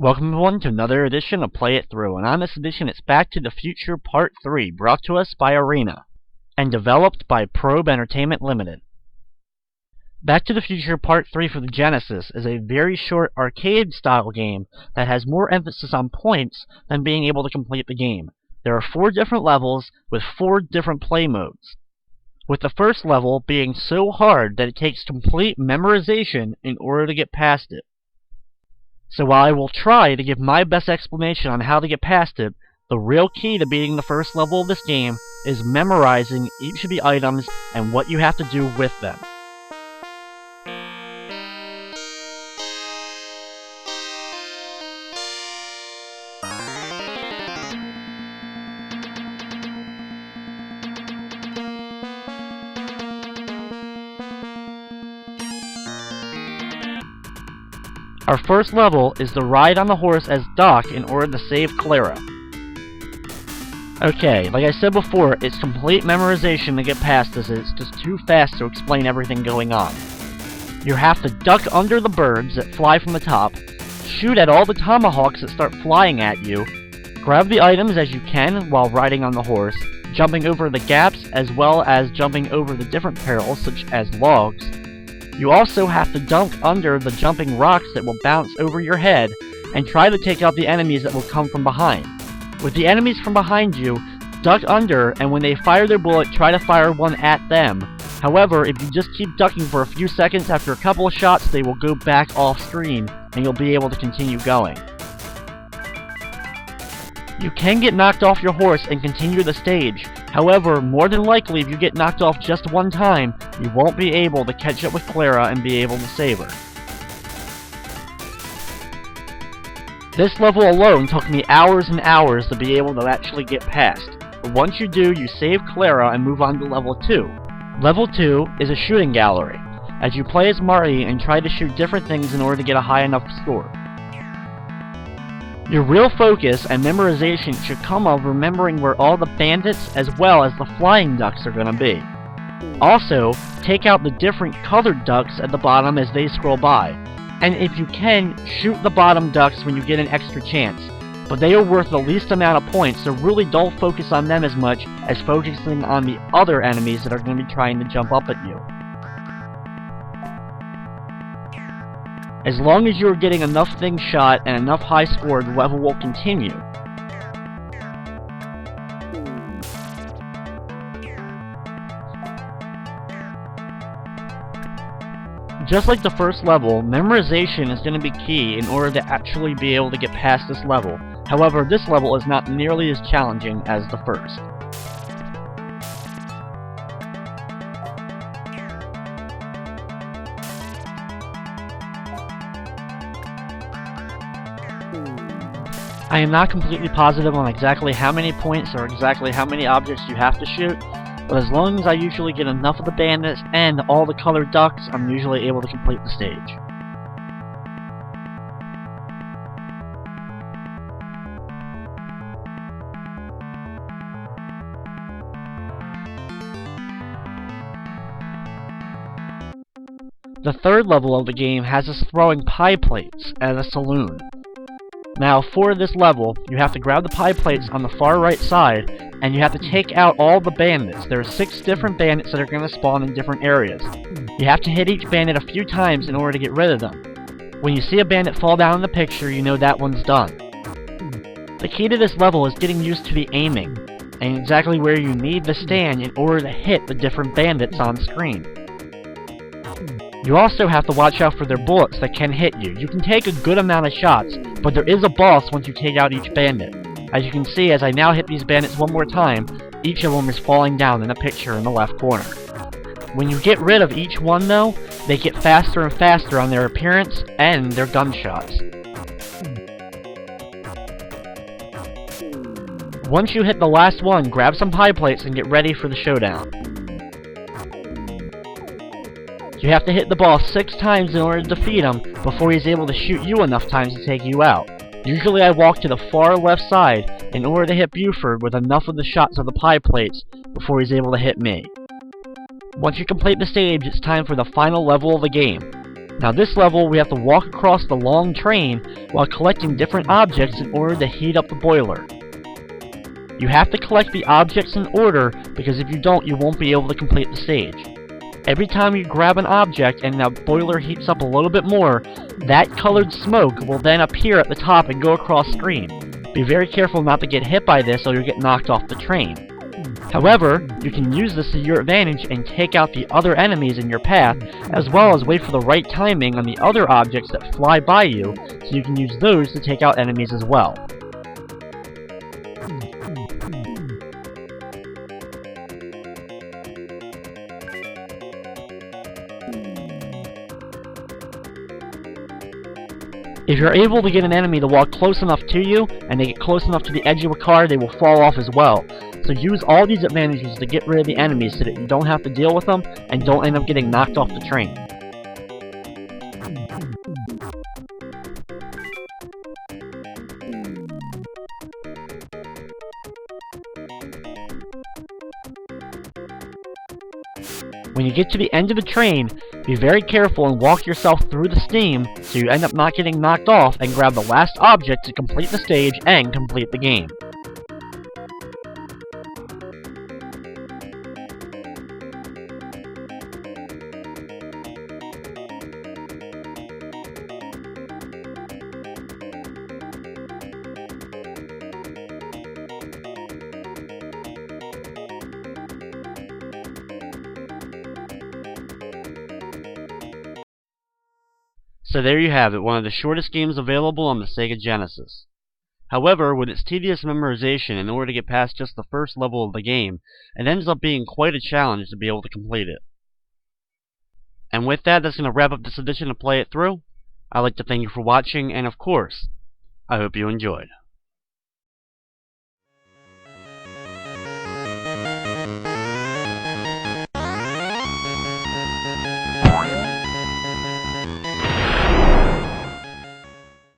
Welcome everyone to another edition of Play It Through, and on this edition it's Back to the Future Part 3, brought to us by Arena, and developed by Probe Entertainment Limited. Back to the Future Part 3 for the Genesis is a very short arcade-style game that has more emphasis on points than being able to complete the game. There are 4 different levels with 4 different play modes, with the first level being so hard that it takes complete memorization in order to get past it. So while I will try to give my best explanation on how to get past it, the real key to beating the first level of this game is memorizing each of the items and what you have to do with them. Our first level is to ride on the horse as Doc in order to save Clara. Okay, like I said before, it's complete memorization to get past this. It's just too fast to explain everything going on. You have to duck under the birds that fly from the top, shoot at all the tomahawks that start flying at you, grab the items as you can while riding on the horse, jumping over the gaps as well as jumping over the different perils such as logs. You also have to dunk under the jumping rocks that will bounce over your head, and try to take out the enemies that will come from behind. With the enemies from behind you, duck under, and when they fire their bullet, try to fire one at them. However, if you just keep ducking for a few seconds, after a couple of shots, they will go back off screen, and you'll be able to continue going. You can get knocked off your horse and continue the stage. However, more than likely, if you get knocked off just one time, you won't be able to catch up with Clara and be able to save her. This level alone took me hours and hours to be able to actually get past. But once you do, you save Clara and move on to Level 2. Level 2 is a shooting gallery, as you play as Marty and try to shoot different things in order to get a high enough score. Your real focus and memorization should come of remembering where all the bandits as well as the flying ducks are going to be. Also, take out the different colored ducks at the bottom as they scroll by. And if you can, shoot the bottom ducks when you get an extra chance. But they are worth the least amount of points, so really don't focus on them as much as focusing on the other enemies that are going to be trying to jump up at you. As long as you're getting enough things shot and enough high score, the level will continue. Just like the first level, memorization is going to be key in order to actually be able to get past this level. However, this level is not nearly as challenging as the first. I am not completely positive on exactly how many points or exactly how many objects you have to shoot, but as long as I usually get enough of the bandits and all the colored ducks, I'm usually able to complete the stage. The third level of the game has us throwing pie plates at a saloon. Now, for this level, you have to grab the pie plates on the far right side, and you have to take out all the bandits. There are 6 different bandits that are going to spawn in different areas. You have to hit each bandit a few times in order to get rid of them. When you see a bandit fall down in the picture, you know that one's done. The key to this level is getting used to the aiming, and exactly where you need to stand in order to hit the different bandits on screen. You also have to watch out for their bullets that can hit you. You can take a good amount of shots, but there is a boss once you take out each bandit. As you can see, as I now hit these bandits one more time, each of them is falling down in a picture in the left corner. When you get rid of each one though, they get faster and faster on their appearance and their gunshots. Once you hit the last one, grab some pie plates and get ready for the showdown. You have to hit the boss 6 times in order to defeat him before he's able to shoot you enough times to take you out. Usually I walk to the far left side in order to hit Buford with enough of the shots of the pie plates before he's able to hit me. Once you complete the stage, it's time for the final level of the game. Now this level, we have to walk across the long train while collecting different objects in order to heat up the boiler. You have to collect the objects in order, because if you don't, you won't be able to complete the stage. Every time you grab an object and the boiler heats up a little bit more, that colored smoke will then appear at the top and go across screen. Be very careful not to get hit by this or you'll get knocked off the train. However, you can use this to your advantage and take out the other enemies in your path, as well as wait for the right timing on the other objects that fly by you, so you can use those to take out enemies as well. If you're able to get an enemy to walk close enough to you, and they get close enough to the edge of a car, they will fall off as well. So use all these advantages to get rid of the enemies so that you don't have to deal with them, and don't end up getting knocked off the train. When you get to the end of the train, be very careful and walk yourself through the steam so you end up not getting knocked off, and grab the last object to complete the stage and complete the game. So there you have it, one of the shortest games available on the Sega Genesis. However, with its tedious memorization in order to get past just the first level of the game, it ends up being quite a challenge to be able to complete it. And with that, that's going to wrap up this edition of Play It Through. I'd like to thank you for watching, and of course, I hope you enjoyed.